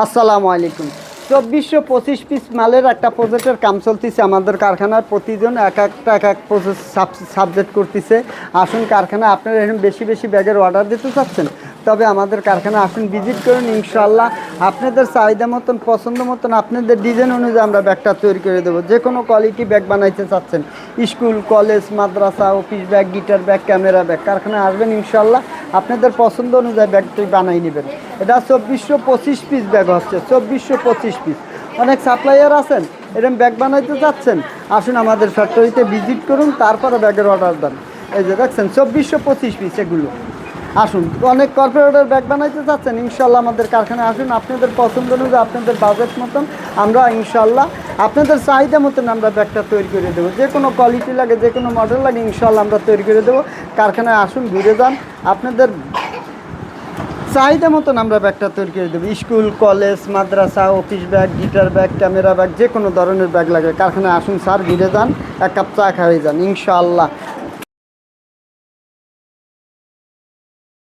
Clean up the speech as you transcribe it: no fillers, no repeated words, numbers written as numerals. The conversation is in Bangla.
আসসালামু আলাইকুম। 2425 পিস মালের একটা প্রজেক্টের কাম চলতেছে আমাদের কারখানার। প্রতিজন এক এক প্রজেক্ট সাবজেক্ট করতেছে। আসুন কারখানা, আপনারা এরকম বেশি বেশি ব্যাগের অর্ডার দিতে চাচ্ছেন, তবে আমাদের কারখানা আসুন, ভিজিট করুন। ইনশাআল্লাহ আপনাদের চাহিদা মতন, পছন্দ মতন, আপনাদের ডিজাইন অনুযায়ী আমরা ব্যাগটা তৈরি করে দেবো। যে কোনো কোয়ালিটি ব্যাগ বানাইতে চাচ্ছেন, স্কুল, কলেজ, মাদ্রাসা, office bag, guitar bag, camera bag, কারখানায় আসবেন ইনশাআল্লাহ আপনাদের পছন্দ অনুযায়ী ব্যাগটি বানাই নেবেন। এটা 2425 পিস ব্যাগ হচ্ছে, 2425 পিস। অনেক সাপ্লাইয়ার আছেন, এরকম ব্যাগ বানাইতে চাচ্ছেন, আসুন আমাদের ফ্যাক্টরিতে ভিজিট করুন, তারপরে ব্যাগের অর্ডার দেন। এই যে দেখছেন 2425 পিস এগুলো। আসুন, অনেক কর্পোরেটের ব্যাগ বানাইতে চাচ্ছেন, ইনশাল্লাহ আমাদের কারখানায় আসুন। আপনাদের পছন্দ অনুযায়ী, আপনাদের বাজেট মতন আমরা ইনশাল্লাহ আপনাদের চাহিদা মতন আমরা ব্যাগটা তৈরি করে দেবো। যে কোনো কোয়ালিটি লাগে, যে কোনো মডেল লাগে, ইনশাল্লাহ আমরা তৈরি করে দেবো। কারখানায় আসুন, ঘুরে যান, আপনাদের চাহিদা মতন আমরা ব্যাগটা তৈরি করে দেবো। স্কুল, কলেজ, মাদ্রাসা, office bag, guitar bag, camera bag, যে কোনো ধরনের ব্যাগ লাগে কারখানায় আসুন স্যার, ঘুরে যান, এক কাপ চা খাওয়াই যান ইনশাআল্লাহ।